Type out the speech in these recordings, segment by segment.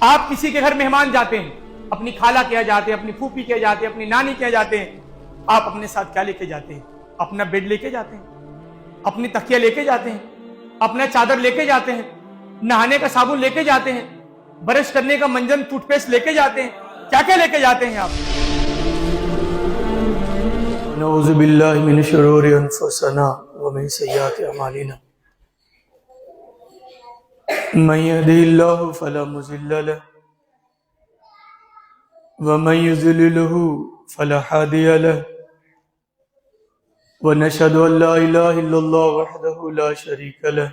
آپ کسی کے گھر مہمان جاتے ہیں، اپنی خالہ کے یہاں جاتے ہیں، اپنی پھوپھی کے یہاں جاتے ہیں، اپنی نانی کے یہاں جاتے ہیں، آپ اپنے ساتھ کیا لے کے جاتے ہیں؟ اپنا بیڈ لے کے جاتے ہیں، اپنی تکیہ لے کے جاتے ہیں، اپنا چادر لے کے جاتے ہیں، نہانے کا صابن لے کے جاتے ہیں، برش کرنے کا منجن ٹوتھ پیسٹ لے کے جاتے ہیں، کیا کیا لے کے جاتے ہیں آپ؟ نعوذ باللہ من شرور انفسنا ومن سیئات اعمالنا من يهده الله فلا مضل له ومن يضلل فلا هادي له ونشهد ان لا اله الا الله وحده لا شريك له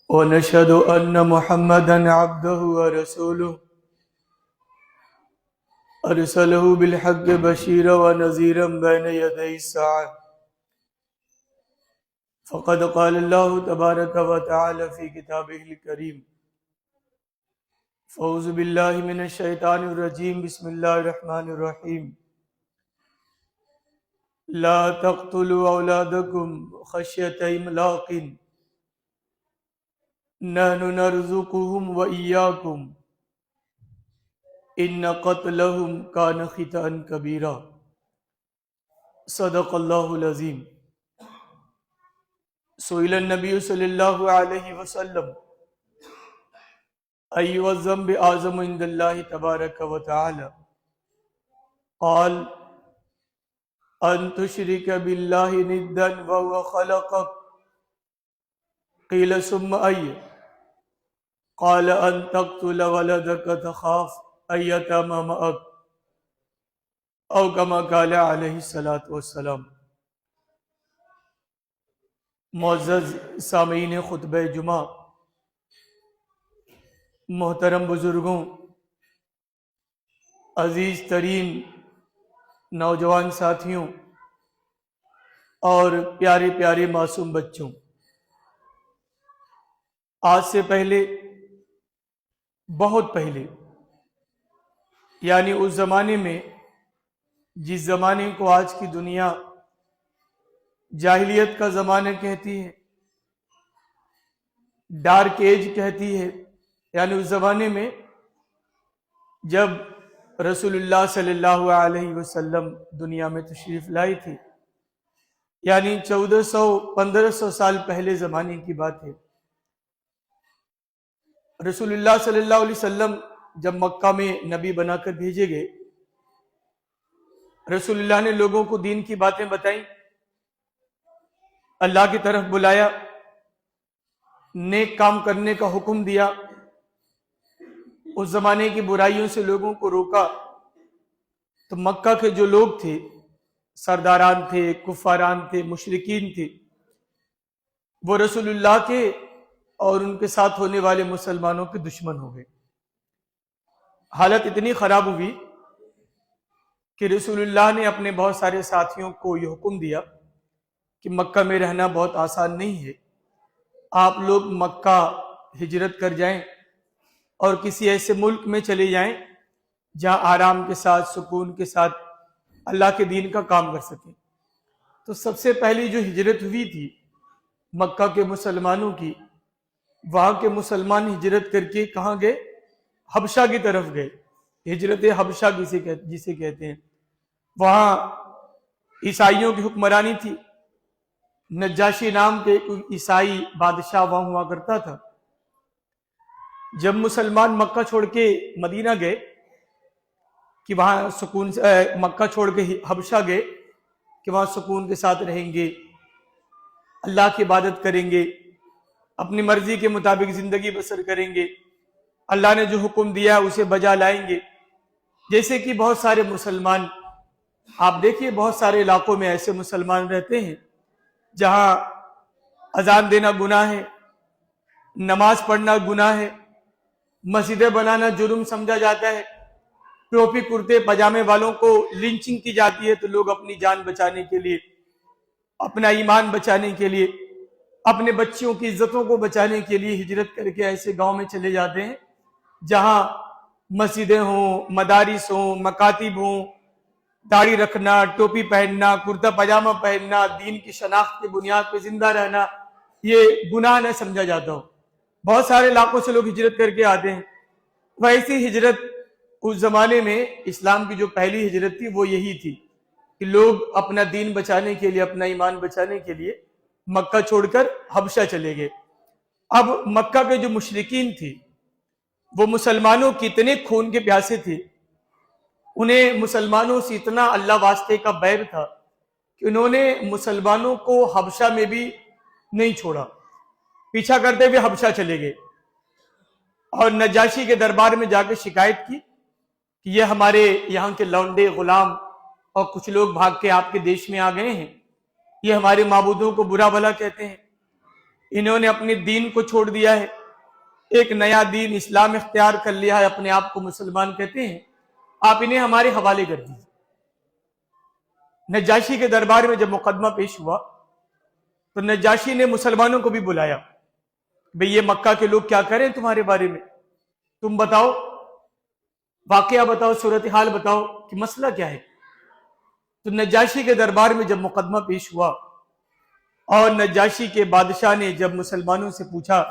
ونشهد ان محمدا عبده ورسوله ارسله بالحق بشيرا ونذيرا بين يدي الساعه فقد قال الله تبارك وتعالى في كتابه الكريم فأعوذ بالله من الشيطان الرجيم بسم الله الرحمن الرحيم لا تقتلوا أولادكم خشية إملاق نحن نرزقهم وإياكم إن قتلهم كان خطأ كبيرا صدق الله العظيم. سئل النبي صلى الله عليه وسلم أي الذنب أعظم عند الله تبارك وتعالى قال أن تشرك بالله ندا وهو خلقك قيل ثم أي قال أن تقتل ولدك تخاف أن يتم معك أو كما قال عليه الصلاة والسلام. معزز سامعین خطبہ جمعہ، محترم بزرگوں، عزیز ترین نوجوان ساتھیوں اور پیارے پیارے معصوم بچوں، آج سے پہلے، بہت پہلے، یعنی اس زمانے میں جس زمانے کو آج کی دنیا جاہلیت کا زمانہ کہتی ہے، ڈارک ایج کہتی ہے، یعنی اس زمانے میں جب رسول اللہ صلی اللہ علیہ وسلم دنیا میں تشریف لائی تھی، یعنی 1400-1500 سال پہلے زمانے کی بات ہے. رسول اللہ صلی اللہ علیہ وسلم جب مکہ میں نبی بنا کر بھیجے گئے، رسول اللہ نے لوگوں کو دین کی باتیں بتائیں، اللہ کی طرف بلایا، نیک کام کرنے کا حکم دیا، اس زمانے کی برائیوں سے لوگوں کو روکا. تو مکہ کے جو لوگ تھے، سرداران تھے، کفاران تھے، مشرکین تھے، وہ رسول اللہ کے اور ان کے ساتھ ہونے والے مسلمانوں کے دشمن ہو گئے. حالت اتنی خراب ہوئی کہ رسول اللہ نے اپنے بہت سارے ساتھیوں کو یہ حکم دیا کہ مکہ میں رہنا بہت آسان نہیں ہے، آپ لوگ مکہ ہجرت کر جائیں اور کسی ایسے ملک میں چلے جائیں جہاں آرام کے ساتھ، سکون کے ساتھ اللہ کے دین کا کام کر سکیں. تو سب سے پہلی جو ہجرت ہوئی تھی مکہ کے مسلمانوں کی، وہاں کے مسلمان ہجرت کر کے کہاں گئے؟ حبشہ کی طرف گئے. ہجرت حبشہ جسے کہتے ہیں. وہاں عیسائیوں کی حکمرانی تھی. نجاشی نام کے ایک عیسائی بادشاہ وہاں ہوا کرتا تھا. جب مسلمان مکہ چھوڑ کے مدینہ گئے کہ وہاں سکون، مکہ چھوڑ کے حبشہ گئے کہ وہاں سکون کے ساتھ رہیں گے، اللہ کی عبادت کریں گے، اپنی مرضی کے مطابق زندگی بسر کریں گے، اللہ نے جو حکم دیا اسے بجا لائیں گے. جیسے کہ بہت سارے مسلمان، آپ دیکھیے بہت سارے علاقوں میں ایسے مسلمان رہتے ہیں جہاں اذان دینا گناہ ہے، نماز پڑھنا گناہ ہے، مسجدیں بنانا جرم سمجھا جاتا ہے، ٹوپی کرتے پاجامے والوں کو لنچنگ کی جاتی ہے. تو لوگ اپنی جان بچانے کے لیے، اپنا ایمان بچانے کے لیے، اپنے بچیوں کی عزتوں کو بچانے کے لیے ہجرت کر کے ایسے گاؤں میں چلے جاتے ہیں جہاں مسجدیں ہوں، مدارس ہوں، مکاتب ہوں. داڑھی رکھنا، ٹوپی پہننا، کرتا پاجامہ پہننا، دین کی شناخت کی بنیاد پہ زندہ رہنا، یہ گناہ نہ سمجھا جاتا ہو. بہت سارے علاقوں سے لوگ ہجرت کر کے آتے ہیں. ویسی ہجرت اس زمانے میں اسلام کی جو پہلی ہجرت تھی وہ یہی تھی کہ لوگ اپنا دین بچانے کے لیے، اپنا ایمان بچانے کے لیے مکہ چھوڑ کر حبشہ چلے گئے. اب مکہ کے جو مشرکین تھے وہ مسلمانوں کی اتنے خون کے پیاسے تھے، انہیں مسلمانوں سے اتنا اللہ واسطے کا بیر تھا کہ انہوں نے مسلمانوں کو حبشہ میں بھی نہیں چھوڑا، پیچھا کرتے ہوئے حبشہ چلے گئے اور نجاشی کے دربار میں جا کے شکایت کی کہ یہ ہمارے یہاں کے لونڈے غلام اور کچھ لوگ بھاگ کے آپ کے دیش میں آ گئے ہیں، یہ ہمارے معبودوں کو برا بھلا کہتے ہیں، انہوں نے اپنے دین کو چھوڑ دیا ہے، ایک نیا دین اسلام اختیار کر لیا ہے، اپنے آپ کو مسلمان کہتے ہیں، آپ انہیں ہمارے حوالے کر دیجیے. نجاشی کے دربار میں جب مقدمہ پیش ہوا تو نجاشی نے مسلمانوں کو بھی بلایا، بھئی یہ مکہ کے لوگ کیا کریں تمہارے بارے میں، تم بتاؤ، واقعہ بتاؤ، صورتحال بتاؤ کہ مسئلہ کیا ہے. تو نجاشی کے دربار میں جب مقدمہ پیش ہوا اور نجاشی کے بادشاہ نے جب مسلمانوں سے پوچھا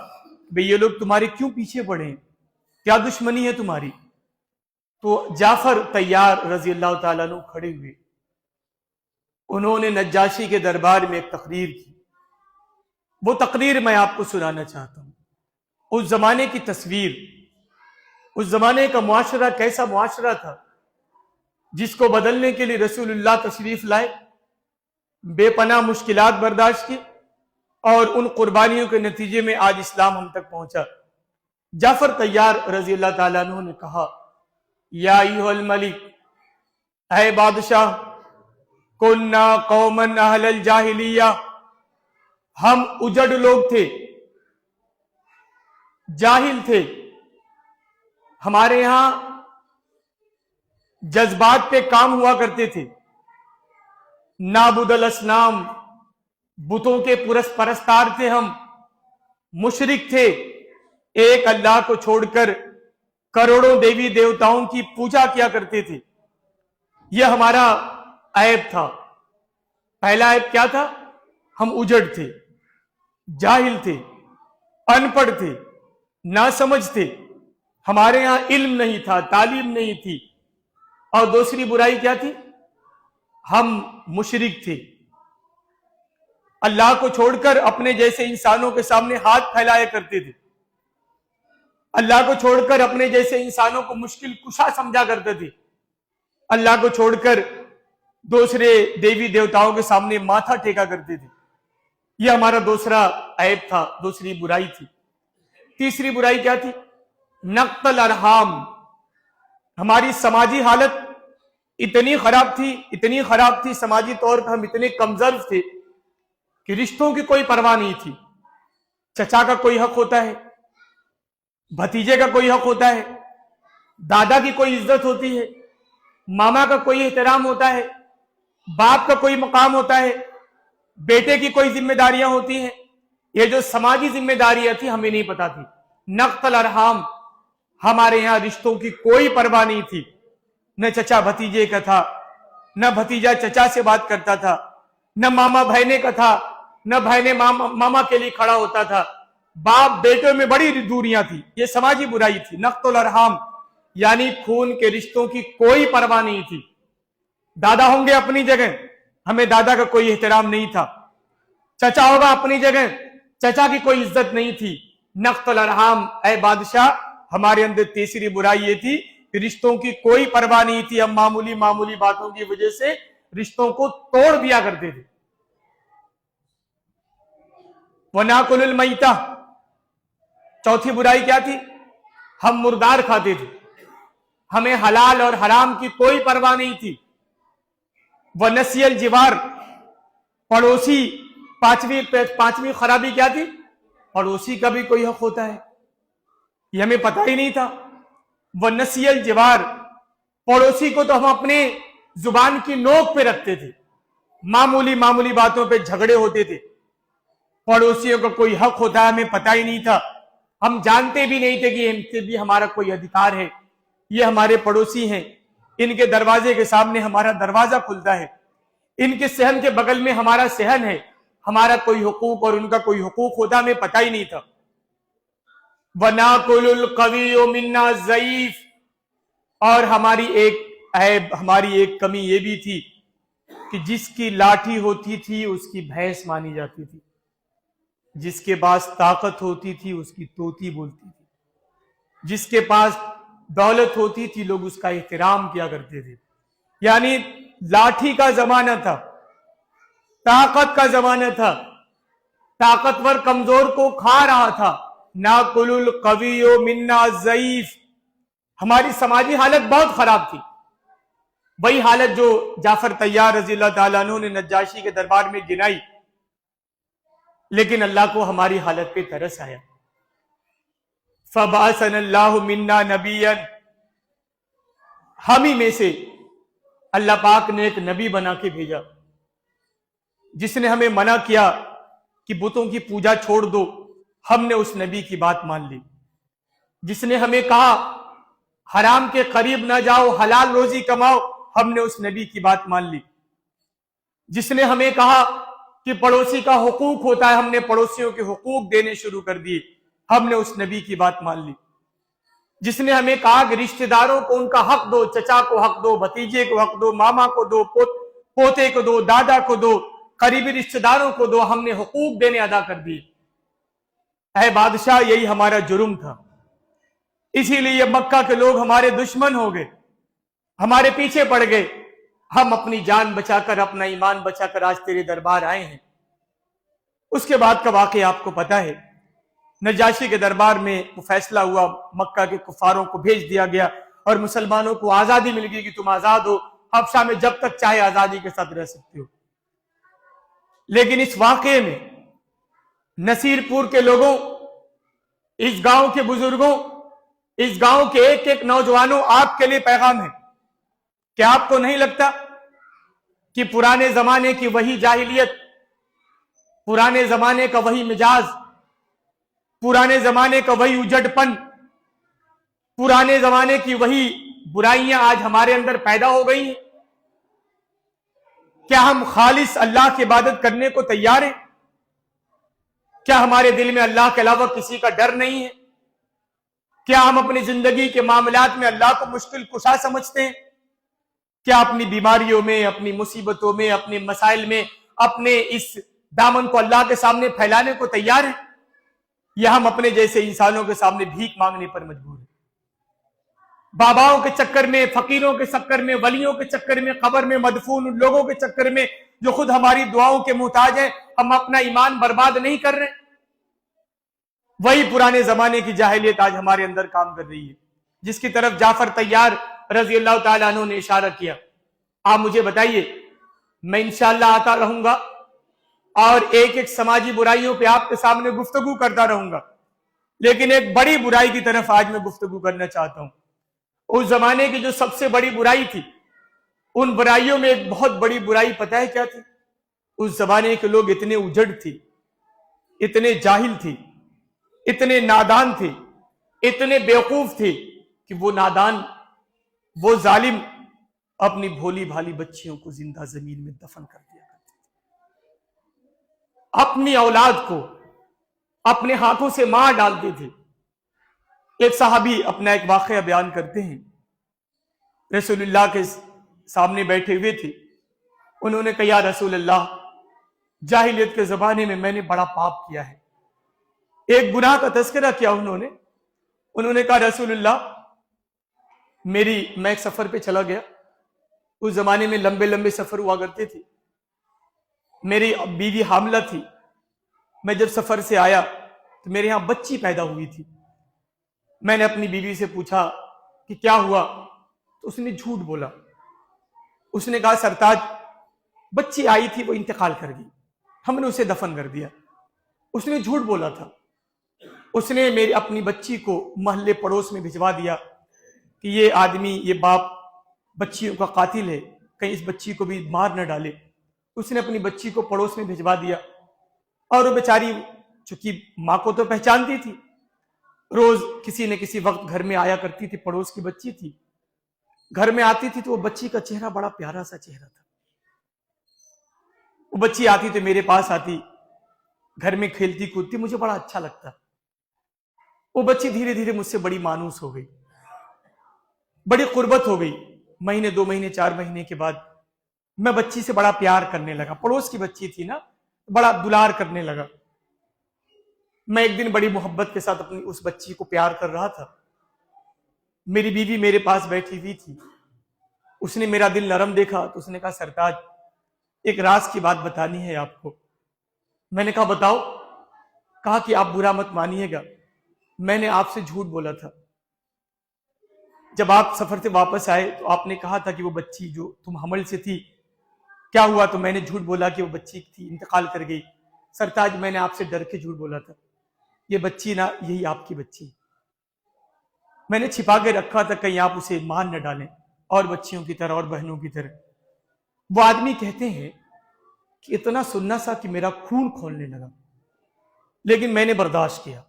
بھئی یہ لوگ تمہارے کیوں پیچھے پڑے ہیں، کیا دشمنی ہے تمہاری، تو جعفر طیار رضی اللہ تعالیٰ عنہ کھڑے ہوئے، انہوں نے نجاشی کے دربار میں ایک تقریر کی. وہ تقریر میں آپ کو سنانا چاہتا ہوں. اس زمانے کی تصویر، اس زمانے کا معاشرہ کیسا معاشرہ تھا جس کو بدلنے کے لیے رسول اللہ تشریف لائے، بے پناہ مشکلات برداشت کی اور ان قربانیوں کے نتیجے میں آج اسلام ہم تک پہنچا. جعفر طیار رضی اللہ تعالیٰ عنہ نے کہا یا ایھا الملک، اے بادشاہ، کننا قوما اہل الجاہلیہ، ہم اجڑ لوگ تھے، جاہل تھے، ہمارے یہاں جذبات پہ کام ہوا کرتے تھے، نعبد الاسنام، بتوں کے پرستار تھے، ہم مشرک تھے، ایک اللہ کو چھوڑ کر کروڑوں دیوی دیوتاؤں کی پوجا کیا کرتے تھے. یہ ہمارا عیب تھا. پہلا عیب کیا تھا؟ ہم اجڑ تھے، جاہل تھے، ان پڑھ تھے، ناسمجھ تھے، ہمارے ہاں علم نہیں تھا، تعلیم نہیں تھی. اور دوسری برائی کیا تھی؟ ہم مشرک تھے، اللہ کو چھوڑ کر اپنے جیسے انسانوں کے سامنے ہاتھ پھیلایا کرتے تھے، اللہ کو چھوڑ کر اپنے جیسے انسانوں کو مشکل کشا سمجھا کرتے تھے، اللہ کو چھوڑ کر دوسرے دیوی دیوتاؤں کے سامنے ماتھا ٹیکا کرتے تھے. یہ ہمارا دوسرا عیب تھا، دوسری برائی تھی. تیسری برائی کیا تھی؟ نقض الارحام. ہماری سماجی حالت اتنی خراب تھی سماجی طور پر ہم اتنے کمزور تھے کہ رشتوں کی کوئی پرواہ نہیں تھی. چچا کا کوئی حق ہوتا ہے، بھتیجے کا کوئی حق ہوتا ہے، دادا کی کوئی عزت ہوتی ہے، ماما کا کوئی احترام ہوتا ہے، باپ کا کوئی مقام ہوتا ہے، بیٹے کی کوئی ذمہ داریاں ہوتی ہیں. یہ جو سماجی ذمہ داریاں تھی ہمیں نہیں پتا تھی. نقض الارحام، ہمارے یہاں رشتوں کی کوئی پرواہ نہیں تھی. نہ چچا بھتیجے کا تھا، نہ بھتیجا چچا سے بات کرتا تھا، نہ ماما بہنے کا تھا، نہ بہنے ماما کے لیے کھڑا ہوتا تھا. باپ بیٹوں میں بڑی دوریاں تھی. یہ سماجی برائی تھی. نقض الارحام یعنی خون کے رشتوں کی کوئی پرواہ نہیں تھی. دادا ہوں گے اپنی جگہ، ہمیں دادا کا کوئی احترام نہیں تھا. چچا ہوگا اپنی جگہ، چچا کی کوئی عزت نہیں تھی. نقض الارحام، اے بادشاہ، ہمارے اندر تیسری برائی یہ تھی کہ رشتوں کی کوئی پرواہ نہیں تھی. ہم معمولی باتوں کی وجہ سے رشتوں کو توڑ دیا کرتے تھے. وَنَأْكُلُ الْمَيْتَةَ، چوتھی برائی کیا تھی؟ ہم مردار کھاتے تھے، ہمیں حلال اور حرام کی کوئی پرواہ نہیں تھی. وَنَسِيَ الْجِوَارَ، پڑوسی، پانچویں خرابی کیا تھی؟ پڑوسی کا بھی کوئی حق ہوتا ہے، یہ ہمیں پتہ ہی نہیں تھا. وَنَسِيَ الْجِوَارَ، پڑوسی کو تو ہم اپنے زبان کی نوک پہ رکھتے تھے، معمولی باتوں پہ جھگڑے ہوتے تھے. پڑوسیوں کا کوئی حق ہوتا ہے ہمیں پتہ ہی نہیں تھا. ہم جانتے بھی نہیں تھے کہ ان سے بھی ہمارا کوئی ادھیکار ہے. یہ ہمارے پڑوسی ہیں، ان کے دروازے کے سامنے ہمارا دروازہ کھلتا ہے، ان کے صحن کے بغل میں ہمارا صحن ہے. ہمارا کوئی حقوق اور ان کا کوئی حقوق ہوتا ہمیں پتہ ہی نہیں تھا. وَنَاكُلُ الْقَوِيُّ مِنَّا الضَّعِيفُ، اور ہماری ایک عیب، ہماری ایک کمی یہ بھی تھی کہ جس کی لاٹھی ہوتی تھی اس کی بھینس مانی جاتی تھی، جس کے پاس طاقت ہوتی تھی اس کی طوطی بولتی تھی، جس کے پاس دولت ہوتی تھی لوگ اس کا احترام کیا کرتے تھے. یعنی لاٹھی کا زمانہ تھا، طاقت کا زمانہ تھا، طاقتور کمزور کو کھا رہا تھا. ناکل القوی منا الضعیف. ہماری سماجی حالت بہت خراب تھی، وہی حالت جو جعفر طیار رضی اللہ تعالیٰ عنہ نے نجاشی کے دربار میں گنائی. لیکن اللہ کو ہماری حالت پہ ترس آیا. فَبَعَثَنَا اللَّهُ مِنَّا نَبِيًّا، ہم ہی میں سے اللہ پاک نے ایک نبی بنا کے بھیجا جس نے ہمیں منع کیا کہ بتوں کی پوجا چھوڑ دو. ہم نے اس نبی کی بات مان لی. جس نے ہمیں کہا حرام کے قریب نہ جاؤ، حلال روزی کماؤ، ہم نے اس نبی کی بات مان لی. جس نے ہمیں کہا کہ پڑوسی کا حقوق ہوتا ہے، ہم نے پڑوسیوں کے حقوق دینے شروع کر دیے، ہم نے اس نبی کی بات مان لی. جس نے ہمیں کہا کہ رشتہ داروں کو ان کا حق دو، چچا کو حق دو، بھتیجے کو حق دو، ماما کو دو، پوتے کو دو، دادا کو دو، قریبی رشتہ داروں کو دو، ہم نے حقوق دینے ادا کر دیے. اے بادشاہ، یہی ہمارا جرم تھا، اسی لیے مکہ کے لوگ ہمارے دشمن ہو گئے، ہمارے پیچھے پڑ گئے. ہم اپنی جان بچا کر، اپنا ایمان بچا کر آج تیرے دربار آئے ہیں. اس کے بعد کا واقعہ آپ کو پتا ہے. نجاشی کے دربار میں وہ فیصلہ ہوا، مکہ کے کفاروں کو بھیج دیا گیا اور مسلمانوں کو آزادی مل گئی کہ تم آزاد ہو، حبشہ میں جب تک چاہے آزادی کے ساتھ رہ سکتے ہو. لیکن اس واقعے میں نصیر پور کے لوگوں، اس گاؤں کے بزرگوں، اس گاؤں کے ایک ایک نوجوانوں، آپ کے لیے پیغام ہے. کیا آپ کو نہیں لگتا کہ پرانے زمانے کی وہی جاہلیت، پرانے زمانے کا وہی مجاز، پرانے زمانے کا وہی اجڑ پن، پرانے زمانے کی وہی برائیاں آج ہمارے اندر پیدا ہو گئی ہیں؟ کیا ہم خالص اللہ کی عبادت کرنے کو تیار ہیں؟ کیا ہمارے دل میں اللہ کے علاوہ کسی کا ڈر نہیں ہے؟ کیا ہم اپنی زندگی کے معاملات میں اللہ کو مشکل کشا سمجھتے ہیں؟ کیا اپنی بیماریوں میں، اپنی مصیبتوں میں، اپنے مسائل میں اپنے اس دامن کو اللہ کے سامنے پھیلانے کو تیار ہیں؟ یا ہم اپنے جیسے انسانوں کے سامنے بھیک مانگنے پر مجبور ہیں؟ باباؤں کے چکر میں، فقیروں کے چکر میں، ولیوں کے چکر میں، قبر میں مدفون ان لوگوں کے چکر میں جو خود ہماری دعاؤں کے محتاج ہیں، ہم اپنا ایمان برباد نہیں کر رہے؟ وہی پرانے زمانے کی جاہلیت آج ہمارے اندر کام کر رہی ہے، جس کی طرف جعفر طیار رضی اللہ تعالیٰ عنہ نے اشارہ کیا. آپ مجھے بتائیے، میں انشاءاللہ آتا رہوں گا اور ایک ایک سماجی برائیوں پہ آپ کے سامنے گفتگو کرتا رہوں گا، لیکن ایک بڑی برائی کی طرف آج میں گفتگو کرنا چاہتا ہوں. اس زمانے کی جو سب سے بڑی برائی تھی، ان برائیوں میں ایک بہت بڑی برائی پتہ ہے کیا تھی؟ اس زمانے کے لوگ اتنے اجڑ تھے، اتنے جاہل تھے، اتنے نادان تھے، اتنے بیوقوف تھے کہ وہ نادان، وہ ظالم اپنی بھولی بھالی بچیوں کو زندہ زمین میں دفن کر دیا کرتے تھے، اپنی اولاد کو اپنے ہاتھوں سے مار ڈالتے تھے. ایک صحابی اپنا ایک واقعہ بیان کرتے ہیں. رسول اللہ کے سامنے بیٹھے ہوئے تھے. انہوں نے کہا یا رسول اللہ، جاہلیت کے زمانے میں نے بڑا پاپ کیا ہے. ایک گناہ کا تذکرہ کیا انہوں نے کہا رسول اللہ، میں ایک سفر پہ چلا گیا. اس زمانے میں لمبے لمبے سفر ہوا کرتے تھے. میری بیوی حاملہ تھی. میں جب سفر سے آیا تو میرے ہاں بچی پیدا ہوئی تھی. میں نے اپنی بیوی سے پوچھا کہ کیا ہوا، تو اس نے جھوٹ بولا. اس نے کہا سرتاج، بچی آئی تھی، وہ انتقال کر گئی، ہم نے اسے دفن کر دیا. اس نے جھوٹ بولا تھا. اس نے اپنی بچی کو محلے پڑوس میں بھجوا دیا کہ یہ آدمی، یہ باپ بچیوں کا قاتل ہے، کہیں اس بچی کو بھی مار نہ ڈالے. اس نے اپنی بچی کو پڑوس میں بھجوا دیا، اور وہ بیچاری چونکہ ماں کو تو پہچانتی تھی، روز کسی نہ کسی وقت گھر میں آیا کرتی تھی. پڑوس کی بچی تھی، گھر میں آتی تھی تو وہ بچی کا چہرہ بڑا پیارا سا چہرہ تھا. وہ بچی آتی تو میرے پاس آتی، گھر میں کھیلتی کودتی، مجھے بڑا اچھا لگتا. وہ بچی دھیرے دھیرے مجھ سے بڑی مانوس ہو گئی، بڑی قربت ہو گئی۔ مہینے 2 مہینے 4 مہینے کے بعد میں بچی سے بڑا پیار کرنے لگا، پڑوس کی بچی تھی نا، بڑا دلار کرنے لگا۔ میں ایک دن بڑی محبت کے ساتھ اپنی اس بچی کو پیار کر رہا تھا، میری بیوی میرے پاس بیٹھی ہوئی تھی، اس نے میرا دل نرم دیکھا تو اس نے کہا سرتاج ایک راز کی بات بتانی ہے آپ کو۔ میں نے کہا بتاؤ۔ کہا کہ آپ برا مت مانیے گا، میں نے آپ سے جھوٹ بولا تھا۔ جب آپ سفر سے واپس آئے تو آپ نے کہا تھا کہ وہ بچی جو تم حمل سے تھی کیا ہوا، تو میں نے جھوٹ بولا کہ وہ بچی تھی انتقال کر گئی۔ سرتاج میں نے آپ سے ڈر کے جھوٹ بولا تھا، یہ بچی نا یہی آپ کی بچی، میں نے چھپا کے رکھا تھا کہیں آپ اسے مار نہ ڈالیں اور بچیوں کی طرح اور بہنوں کی طرح۔ وہ آدمی کہتے ہیں کہ اتنا سننا سا کہ میرا خون کھولنے لگا، لیکن میں نے برداشت کیا،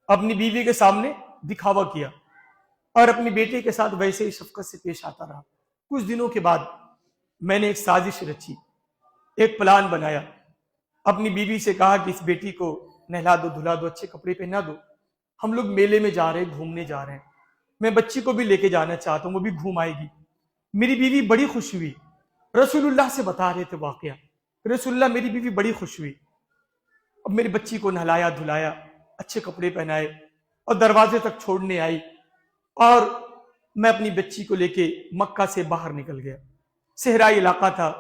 اپنی بیوی کے سامنے دکھاوا کیا اور اپنی بیٹے کے ساتھ ویسے ہی شفقت سے پیش آتا رہا۔ کچھ دنوں کے بعد میں نے ایک سازش رچی، ایک پلان بنایا، اپنی بیوی سے کہا کہ اس بیٹی کو نہلا دو، دھلا دو، اچھے کپڑے پہنا دو، ہم لوگ میلے میں جا رہے ہیں، گھومنے جا رہے ہیں، میں بچی کو بھی لے کے جانا چاہتا ہوں، وہ بھی گھوم آئے گی۔ میری بیوی بڑی خوش ہوئی، رسول اللہ سے بتا رہے تھے واقعہ، رسول اللہ میری بیوی بڑی خوش ہوئی۔ اب میری بچی کو نہلایا دھلایا، اچھے کپڑے پہنائے اور دروازے تک چھوڑنے آئی، اور میں اپنی بچی کو لے کے مکہ سے باہر نکل گیا۔ صحرائی علاقہ تھا،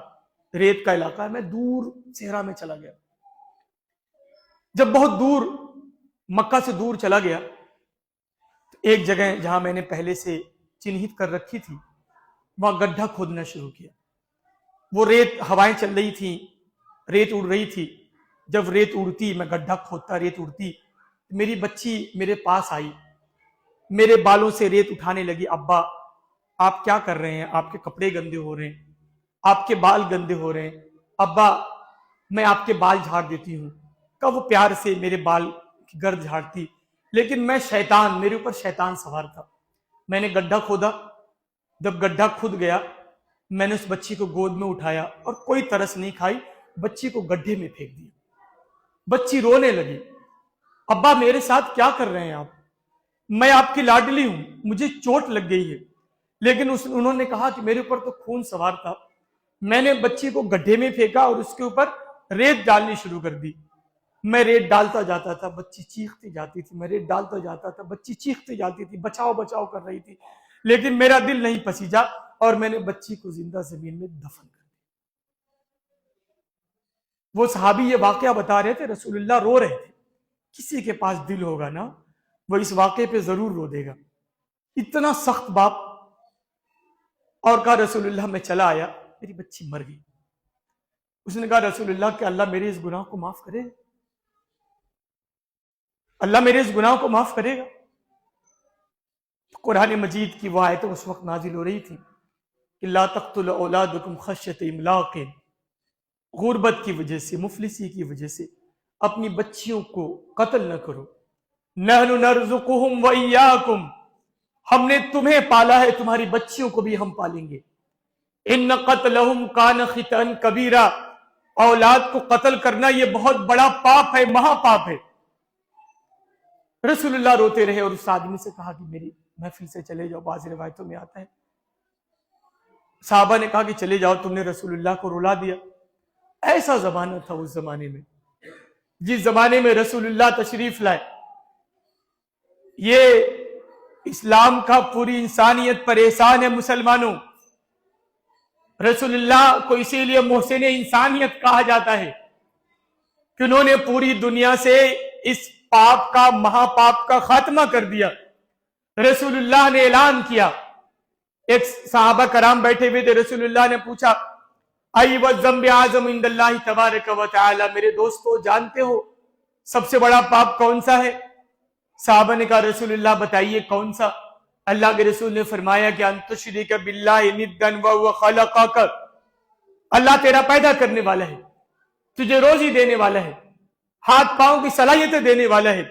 ریت کا علاقہ ہے، میں دور صحرا میں چلا گیا۔ جب بہت دور مکہ سے دور چلا گیا تو ایک جگہ جہاں میں نے پہلے سے چنہت کر رکھی تھی وہاں گڈھا کھودنا شروع کیا۔ وہ ریت، ہوائیں چل رہی تھی، ریت اڑ رہی تھی، جب ریت اڑتی میں گڈھا کھودتا، ریت اڑتی، میری بچی میرے پاس آئی، میرے بالوں سے ریت اٹھانے لگی۔ ابا آپ کیا کر رہے ہیں، آپ کے کپڑے گندے ہو رہے ہیں، آپ کے بال گندے ہو رہے ہیں، ابا میں آپ کے بال جھاڑ دیتی ہوں۔ کہ وہ پیار سے میرے بال کی گرد جھاڑتی، لیکن میں شیطان، میرے اوپر شیطان سوار تھا۔ میں نے گڈھا کھودا، جب گڈھا کھود گیا میں نے اس بچی کو گود میں اٹھایا اور کوئی ترس نہیں کھائی، بچی کو گڈھے میں پھینک دیا۔ بچی رونے لگی، ابا میرے ساتھ کیا کر رہے ہیں آپ، میں آپ کی لاڈلی ہوں، مجھے چوٹ لگ گئی ہے۔ لیکن انہوں نے کہا کہ میرے اوپر تو خون سوار تھا، میں نے بچی کو گڈھے میں پھینکا اور اس کے اوپر ریت ڈالنی شروع کر دی۔ میں ریت ڈالتا جاتا تھا، بچی چیختی جاتی تھی، میں ریت ڈالتا جاتا تھا، بچی چیختی جاتی تھی، بچاؤ بچاؤ کر رہی تھی، لیکن میرا دل نہیں پسیجا اور میں نے بچی کو زندہ زمین میں دفن کر دیا۔ وہ صحابی یہ واقعہ بتا رہے تھے، رسول اللہ رو رہے تھے۔ کسی کے پاس دل ہوگا نا وہ اس واقعے پہ ضرور رو دے گا، اتنا سخت باپ۔ اور کہا رسول اللہ میں چلا آیا، میری بچی مر گئی۔ اس نے کہا رسول اللہ کہ اللہ میرے اس گناہ کو معاف کرے گا، اللہ میرے اس گناہ کو معاف کرے گا۔ قرآن مجید کی وہ آیتیں اس وقت نازل ہو رہی تھی کہ لا تقتلوا اولادکم خشیۃ املاق، غربت کی وجہ سے، مفلسی کی وجہ سے اپنی بچیوں کو قتل نہ کرو۔ نحن نرزقہم وإیاکم، ہم نے تمہیں پالا ہے، تمہاری بچیوں کو بھی ہم پالیں گے۔ ان قتلہم کان خطأ کبیرا، اولاد کو قتل کرنا یہ بہت بڑا پاپ ہے، مہا پاپ ہے۔ رسول اللہ روتے رہے اور اس آدمی سے کہا کہ میری محفل سے چلے جاؤ، بعض روایتوں میں آتا ہے صحابہ نے کہا کہ چلے جاؤ، تم نے رسول اللہ کو رلا دیا۔ ایسا زمانہ تھا اس زمانے میں، جس زمانے میں رسول اللہ تشریف لائے، یہ اسلام کا پوری انسانیت پر احسان ہے مسلمانوں۔ رسول اللہ کو اسی لیے محسن انسانیت کہا جاتا ہے کہ انہوں نے پوری دنیا سے اس پاپ کا، مہا پاپ کا خاتمہ کر دیا۔ رسول اللہ نے اعلان کیا، ایک صحابہ کرام بیٹھے ہوئے تھے، رسول اللہ نے پوچھا ای والذنب اعظم عند اللہ تبارک و تعالی، میرے دوستو جانتے ہو سب سے بڑا پاپ کون سا ہے؟ صحابہ نے کہا رسول اللہ بتائیے کون سا؟ اللہ کے رسول نے فرمایا کہ ان تشرک باللہ ندا وهو خلقک، اللہ تیرا پیدا کرنے والا ہے، تجھے روزی دینے والا ہے، ہاتھ پاؤں کی صلاحیتیں دینے والا ہے،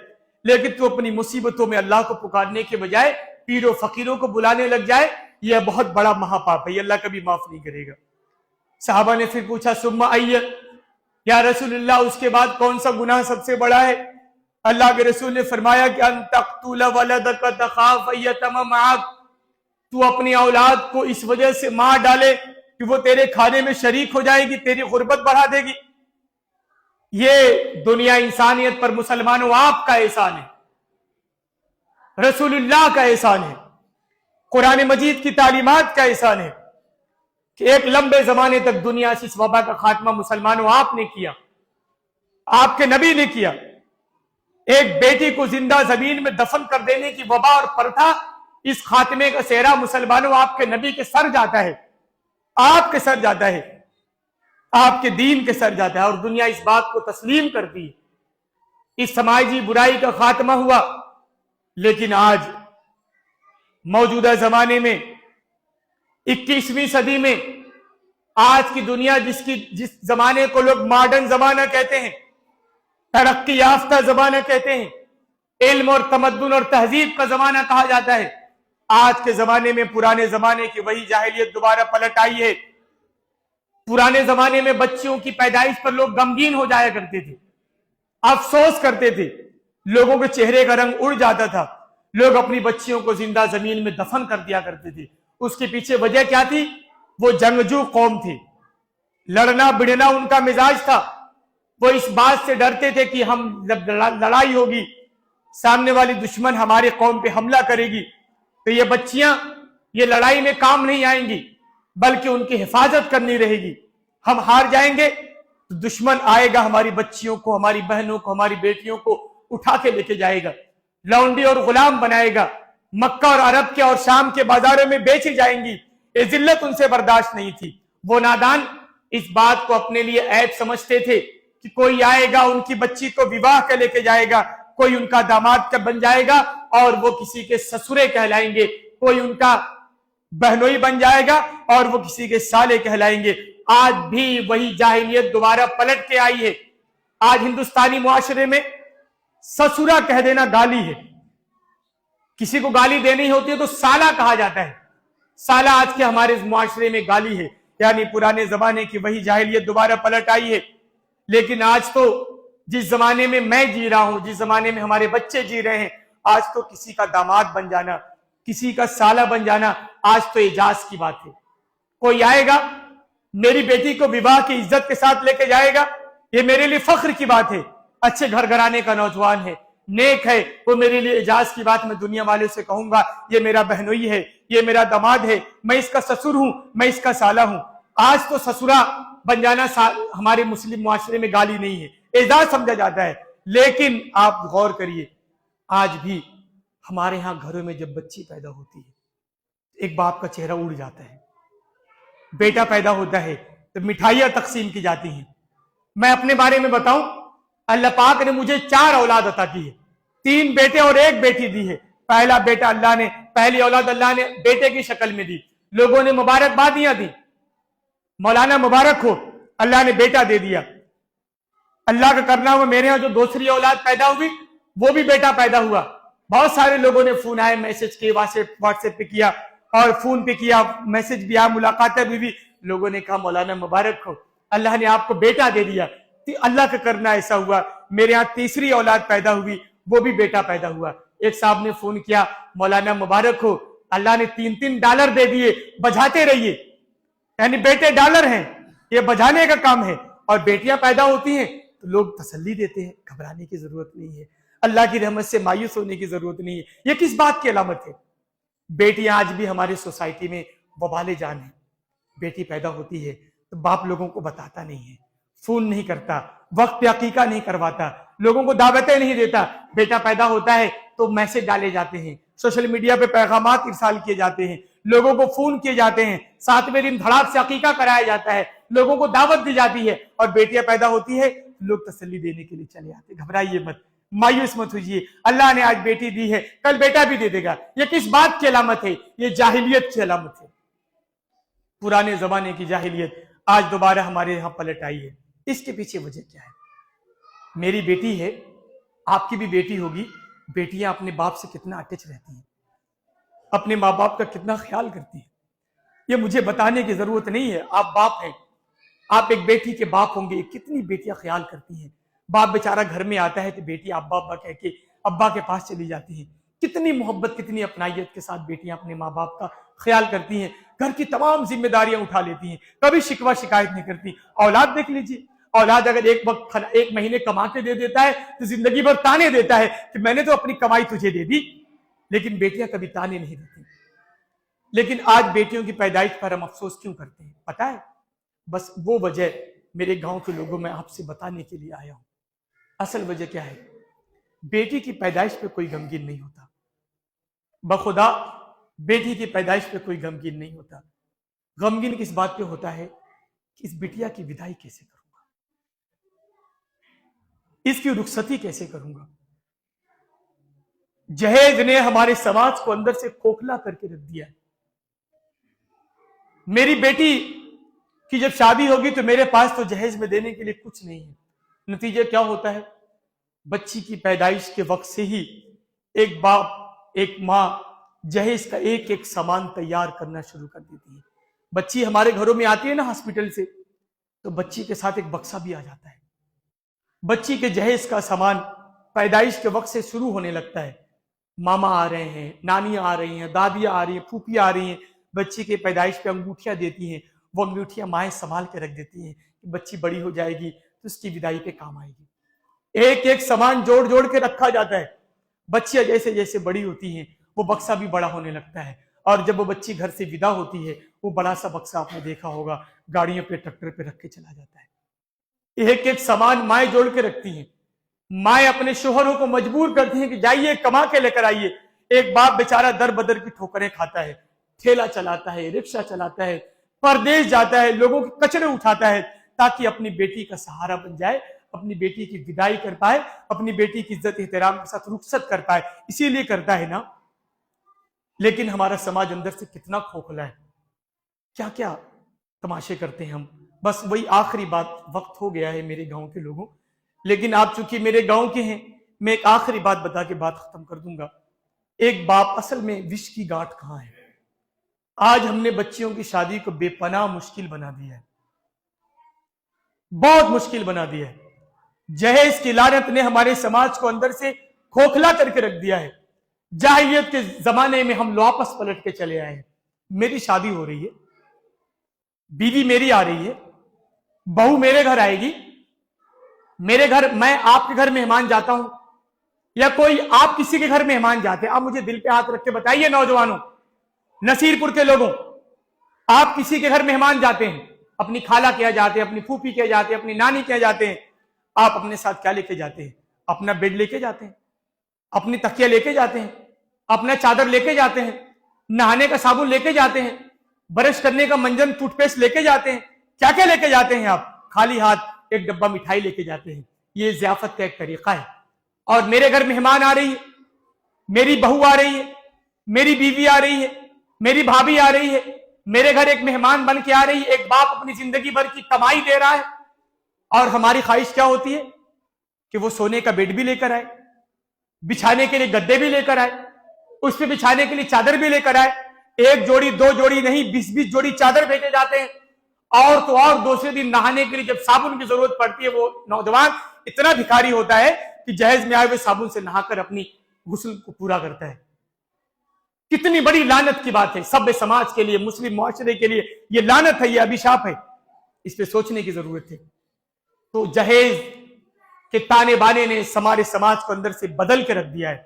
لیکن تو اپنی مصیبتوں میں اللہ کو پکارنے کے بجائے پیروں فقیروں کو بلانے لگ جائے، یہ بہت بڑا مہا پاپ ہے، یہ اللہ کبھی معاف نہیں کرے گا۔ صحابہ نے پھر پوچھا ثم ای، یا رسول اللہ اس کے بعد کون سا گناہ سب سے بڑا ہے؟ اللہ کے رسول نے فرمایا کہ ان تقتل ولدک تخاف ان یتم معک، تو اپنی اولاد کو اس وجہ سے مار ڈالے کہ وہ تیرے کھانے میں شریک ہو جائے گی، تیری غربت بڑھا دے گی۔ یہ دنیا انسانیت پر مسلمانوں آپ کا احسان ہے، رسول اللہ کا احسان ہے، قرآن مجید کی تعلیمات کا احسان ہے کہ ایک لمبے زمانے تک دنیا سے اس وبا کا خاتمہ مسلمانوں آپ نے کیا، آپ کے نبی نے کیا۔ ایک بیٹی کو زندہ زمین میں دفن کر دینے کی وبا اور پرتھا، اس خاتمے کا سہرا مسلمانوں آپ کے نبی کے سر جاتا ہے، آپ کے سر جاتا ہے، آپ کے دین کے سر جاتا ہے، اور دنیا اس بات کو تسلیم کرتی ہے۔ اس سماجی برائی کا خاتمہ ہوا، لیکن آج موجودہ زمانے میں 21ویں صدی میں آج کی دنیا جس زمانے کو لوگ ماڈرن زمانہ کہتے ہیں، ترقی یافتہ زمانہ کہتے ہیں، علم اور تمدن اور تہذیب کا زمانہ کہا جاتا ہے، آج کے زمانے میں پرانے زمانے کی وہی جاہلیت دوبارہ پلٹ آئی ہے۔ پرانے زمانے میں بچیوں کی پیدائش پر لوگ غمگین ہو جایا کرتے تھے، افسوس کرتے تھے، لوگوں کے چہرے کا رنگ اڑ جاتا تھا، لوگ اپنی بچیوں کو زندہ زمین میں دفن کر دیا کرتے تھے۔ اس کے پیچھے وجہ کیا تھی؟ وہ جنگجو قوم تھی، لڑنا بڑھنا ان کا مزاج تھا۔ وہ اس بات سے ڈرتے تھے کہ ہم جب لڑائی ہوگی، سامنے والی دشمن ہمارے قوم پہ حملہ کرے گی تو یہ بچیاں یہ لڑائی میں کام نہیں آئیں گی، بلکہ ان کی حفاظت کرنی رہے گی۔ ہم ہار جائیں گے تو دشمن آئے گا، ہماری بچیوں کو، ہماری بہنوں کو، ہماری بیٹیوں کو اٹھا کے لے کے جائے گا، لونڈی اور غلام بنائے گا، مکہ اور عرب کے اور شام کے بازاروں میں بیچی جائیں گی۔ یہ ذلت ان سے برداشت نہیں تھی۔ وہ نادان اس بات کو اپنے لیے عیب سمجھتے تھے کہ کوئی آئے گا ان کی بچی کو وواہ کے لے کے جائے گا، کوئی ان کا داماد کا بن جائے گا اور وہ کسی کے سسرے کہلائیں گے، کوئی ان کا بہنوئی بن جائے گا اور وہ کسی کے سالے کہلائیں گے۔ آج بھی وہی جاہلیت دوبارہ پلٹ کے آئی ہے۔ آج ہندوستانی معاشرے میں سسرا کہہ دینا گالی ہے، کسی کو گالی دینی ہوتی ہے تو سالہ کہا جاتا ہے، سالہ آج کے ہمارے معاشرے میں گالی ہے، یعنی پرانے زمانے کی وہی جاہلیت دوبارہ پلٹ آئی ہے۔ لیکن آج تو جس زمانے میں میں جی رہا ہوں، جس زمانے میں ہمارے بچے جی رہے ہیں، آج تو کسی کا داماد بن جانا، کسی کا سالہ بن جانا آج تو اعجاز کی بات ہے۔ کوئی آئے گا میری بیٹی کو وواہ کی عزت کے ساتھ لے کے جائے گا، یہ میرے لیے فخر کی بات ہے۔ اچھے گھر گھرانے کا نوجوان ہے، نیک ہے، وہ میرے لیے اعجاز کی بات، میں دنیا والوں سے کہوں گا یہ میرا بہنوئی ہے، یہ میرا داماد ہے، میں اس کا سسر ہوں، میں اس کا سالہ ہوں۔ آج تو سسرا بن جانا ہمارے مسلم معاشرے میں گالی نہیں ہے، اعزاز سمجھا جاتا ہے۔ لیکن آپ غور کریے، آج بھی ہمارے ہاں گھروں میں جب بچی پیدا ہوتی ہے ایک باپ کا چہرہ اڑ جاتا ہے، بیٹا پیدا ہوتا ہے تو مٹھائیاں تقسیم کی جاتی ہیں۔ میں اپنے بارے میں بتاؤں، اللہ پاک نے مجھے 4 اولاد عطا کی ہے، 3 بیٹے اور 1 بیٹی دی ہے۔ پہلا بیٹا پہلی اولاد اللہ نے بیٹے کی شکل میں دی، لوگوں نے مبارکبادیاں دی، مولانا مبارک ہو، اللہ نے بیٹا دے دیا۔ اللہ کا کرنا ہوا میرے ہاں جو دوسری اولاد پیدا ہوئی وہ بھی بیٹا پیدا ہوا۔ بہت سارے لوگوں نے فون آئے، میسج کیے، واٹس ایپ پہ کیا اور فون پہ کیا، میسج بھی آیا، ملاقاتیں بھی لوگوں نے کہا مولانا مبارک ہو، اللہ نے آپ کو بیٹا دے دیا۔ اللہ کا کرنا ایسا ہوا، میرے ہاں تیسری اولاد پیدا ہوئی، وہ بھی بیٹا پیدا ہوا۔ ایک صاحب نے فون کیا، مولانا مبارک ہو، اللہ نے $3 دے دیے، بجھاتے رہیے۔ یعنی بیٹے ڈالر ہیں، یہ بجھانے کا کام ہے، اور بیٹیاں پیدا ہوتی ہیں تو لوگ تسلی دیتے ہیں، گھبرانے کی ضرورت نہیں ہے، اللہ کی رحمت سے مایوس ہونے کی ضرورت نہیں ہے۔ یہ کس بات کی علامت ہے؟ بیٹیاں آج بھی ہماری سوسائٹی میں وبال جان ہیں۔ بیٹی پیدا ہوتی ہے تو باپ لوگوں کو بتاتا نہیں ہے، فون نہیں کرتا، وقت پہ عقیقہ نہیں کرواتا، لوگوں کو دعوتیں نہیں دیتا۔ بیٹا پیدا ہوتا ہے تو میسج ڈالے جاتے ہیں، سوشل میڈیا پہ پیغامات ارسال کیے جاتے ہیں، لوگوں کو فون کیے جاتے ہیں، 7ویں دن دھڑاک سے عقیقہ کرایا جاتا ہے، لوگوں کو دعوت دی جاتی ہے، اور بیٹیاں پیدا ہوتی ہے لوگ تسلی دینے کے لیے چلے آتے۔ گھبرائیے مت، مایوس مت ہوئیے، اللہ نے آج بیٹی دی ہے، کل بیٹا بھی دے دے گا۔ یہ کس بات کی علامت ہے؟ یہ جاہلیت کی علامت ہے۔ پرانے زمانے کی جاہلیت آج دوبارہ ہمارے یہاں پلٹ آئی ہے۔ اس کے پیچھے وجہ کیا ہے؟ میری بیٹی ہے، آپ کی بھی بیٹی ہوگی، بیٹیاں اپنے باپ سے کتنا اٹیچ رہتی ہیں، اپنے ماں باپ کا کتنا خیال کرتی ہیں۔ یہ مجھے بتانے کی ضرورت نہیں ہے، آپ باپ ہیں، آپ ایک بیٹی کے باپ ہوں گے، کتنی بیٹیاں خیال کرتی ہیں، باپ بیچارہ گھر میں آتا ہے تو بیٹی ابا ابا کہہ کے ابا کے پاس چلی جاتی ہیں. کتنی محبت کتنی اپنائیت کے ساتھ بیٹیاں اپنے ماں باپ کا خیال کرتی ہیں, گھر کی تمام ذمہ داریاں اٹھا لیتی ہیں, کبھی شکوہ شکایت نہیں کرتی. اولاد دیکھ لیجیے, اولاد اگر ایک مہینے کما کے دے دیتا ہے تو زندگی بھر تانے دیتا ہے کہ میں نے تو اپنی کمائی تجھے دے دی, لیکن بیٹیاں کبھی تانے نہیں دیتی. لیکن آج بیٹیوں کی پیدائش پر ہم افسوس کیوں کرتے ہیں پتہ ہے؟ بس وہ وجہ میرے گاؤں کے لوگوں میں آپ سے بتانے کے لیے آیا ہوں. اصل وجہ کیا ہے؟ بیٹی کی پیدائش پہ کوئی غمگین نہیں ہوتا, بخدا بیٹی کی پیدائش پہ کوئی غمگین نہیں ہوتا. غمگین کس بات پہ ہوتا ہے کہ اس بٹیا کی ودائی کیسے کروں گا, اس کی رخصتی کیسے کروں گا. جہیز نے ہمارے سماج کو اندر سے کھوکھلا کر کے رکھ دیا ہے. میری بیٹی کی جب شادی ہوگی تو میرے پاس تو جہیز میں دینے کے لیے کچھ نہیں ہے. نتیجہ کیا ہوتا ہے؟ بچی کی پیدائش کے وقت سے ہی ایک باپ ایک ماں جہیز کا ایک ایک سامان تیار کرنا شروع کر دیتی ہے. بچی ہمارے گھروں میں آتی ہے نا ہاسپٹل سے, تو بچی کے ساتھ ایک بکسا بھی آ جاتا ہے. بچی کے جہیز کا سامان پیدائش کے وقت سے شروع ہونے لگتا ہے. ماما آ رہے ہیں, نانیاں آ رہی ہیں, دادیاں آ رہی ہیں, پھوپھیاں آ رہی ہیں, بچی کے پیدائش پہ انگوٹھیاں دیتی ہیں. وہ انگوٹھیاں مائیں سنبھال کے رکھ دیتی ہیں کہ بچی بڑی ہو جائے گی تو اس کی ودائی پہ کام آئے گی. ایک ایک سامان جوڑ جوڑ کے رکھا جاتا ہے. بچیاں جیسے جیسے بڑی ہوتی ہیں وہ بکسا بھی بڑا ہونے لگتا ہے, اور جب وہ بچی گھر سے ودا ہوتی ہے وہ بڑا سا بکسا آپ نے دیکھا ہوگا گاڑیوں پہ ٹریکٹر پہ رکھ کے چلا جاتا ہے. ایک ایک سامان مائیں جوڑ کے رکھتی ہیں. مائیں اپنے شوہروں کو مجبور کرتی ہیں کہ جائیے کما کے لے کر آئیے. ایک باپ بیچارہ در بدر کی ٹھوکریں کھاتا ہے, ٹھیلا چلاتا ہے, رکشہ چلاتا ہے, پردیش جاتا ہے, لوگوں کے کچرے اٹھاتا ہے تاکہ اپنی بیٹی کا سہارا بن جائے, اپنی بیٹی کی ودائی کر پائے, اپنی بیٹی کی عزت احترام کے ساتھ رخصت کر پائے. اسی لیے کرتا ہے نا. لیکن ہمارا سماج اندر سے کتنا کھوکھلا ہے, کیا کیا تماشے کرتے ہیں ہم. بس وہی آخری بات, وقت ہو گیا ہے میرے گاؤں کے لوگوں, لیکن آپ چونکہ میرے گاؤں کے ہیں میں ایک آخری بات بتا کے بات ختم کر دوں گا. ایک باپ اصل میں وش کی گاٹھ کہاں ہے؟ آج ہم نے بچیوں کی شادی کو بے پناہ مشکل بنا دیا ہے, بہت مشکل بنا دیا ہے. جہیز کی لعنت نے ہمارے سماج کو اندر سے کھوکھلا کر کے رکھ دیا ہے. جاہلیت کے زمانے میں ہم واپس پلٹ کے چلے آئے ہیں. میری شادی ہو رہی ہے, بیوی میری آ رہی ہے, بہو میرے گھر آئے گی, میرے گھر میں آپ کے گھر مہمان جاتا ہوں یا کوئی آپ کسی کے گھر مہمان جاتے ہیں. آپ مجھے دل پہ ہاتھ رکھ کے بتائیے نوجوانوں, نصیر پور کے لوگوں, آپ کسی کے گھر مہمان جاتے ہیں, اپنی خالہ کے یہاں جاتے ہیں, اپنی پھوپھی کے یہاں جاتے ہیں, اپنی نانی کے یہاں جاتے ہیں, آپ اپنے ساتھ کیا لے کے جاتے ہیں؟ اپنا بیڈ لے کے جاتے ہیں, اپنی تکیہ لے کے جاتے ہیں, اپنا چادر لے کے جاتے ہیں, نہانے کا صابن لے کے جاتے ہیں, برش کرنے کا منجن ٹوتھ پیسٹ لے کے جاتے ہیں. کیا کیا لے کے جاتے ہیں آپ؟ خالی ہاتھ ایک ڈبہ مٹھائی لے کے جاتے ہیں. یہ ضیافت کا ایک طریقہ ہے. اور میرے گھر مہمان آ رہی ہے, میری بہو آ رہی ہے, میری بیوی آ رہی ہے, میری بھابھی آ رہی ہے, میرے گھر ایک مہمان بن کے آ رہی ہے. ایک باپ اپنی زندگی بھر کی کمائی دے رہا ہے, اور ہماری خواہش کیا ہوتی ہے کہ وہ سونے کا بیڈ بھی لے کر آئے, بچھانے کے لیے گدے بھی لے کر آئے, اس پہ بچھانے کے لیے چادر بھی لے کر آئے. ایک جوڑی دو جوڑی نہیں 20 جوڑی چادر بھیجے جاتے ہیں. اور تو اور دوسرے دن نہانے کے لیے جب صابن کی ضرورت پڑتی ہے وہ نوجوان اتنا بھکاری ہوتا ہے کہ جہیز میں آئے ہوئے صابن سے نہا کر اپنی غسل کو پورا کرتا ہے. کتنی بڑی لعنت کی بات ہے سب سماج کے لیے, مسلم معاشرے کے لیے. یہ لعنت ہے, یہ ابھشاپ ہے, اس پہ سوچنے کی ضرورت ہے. تو جہیز کے تانے بانے نے ہمارے سماج کو اندر سے بدل کے رکھ دیا ہے.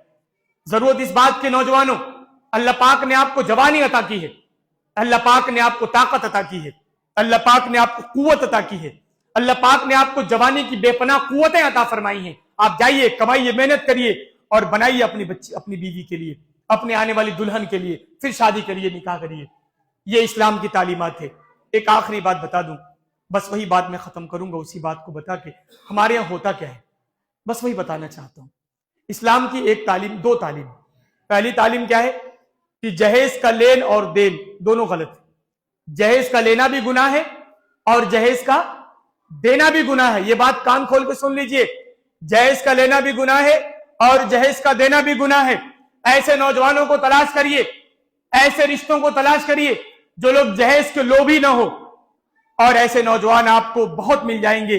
ضرورت اس بات کے نوجوانوں, اللہ پاک نے آپ کو جوانی عطا کی ہے, اللہ پاک نے آپ کو طاقت عطا کی ہے, اللہ پاک نے آپ کو قوت عطا کی ہے, اللہ پاک نے آپ کو جوانی کی بے پناہ قوتیں عطا فرمائی ہیں. آپ جائیے, کمائیے, محنت کریے اور بنائیے اپنی بچی, اپنی بیوی کے لیے, اپنے آنے والی دلہن کے لیے, پھر شادی کریے, نکاح کریے. یہ اسلام کی تعلیمات ہے. ایک آخری بات بتا دوں, بس وہی بات میں ختم کروں گا, اسی بات کو بتا کے ہمارے یہاں ہوتا کیا ہے بس وہی بتانا چاہتا ہوں. اسلام کی ایک تعلیم, دو تعلیم. پہلی تعلیم کیا ہے کہ جہیز کا لین اور دین دونوں غلط ہے. جہیز کا لینا بھی گناہ ہے اور جہیز کا دینا بھی گناہ ہے. یہ بات کان کھول کے سن لیجئے, جہیز کا لینا بھی گناہ ہے اور جہیز کا دینا بھی گناہ ہے. ایسے نوجوانوں کو تلاش کریے, ایسے رشتوں کو تلاش کریے جو لوگ جہیز کے لوبھی نہ ہو, اور ایسے نوجوان آپ کو بہت مل جائیں گے.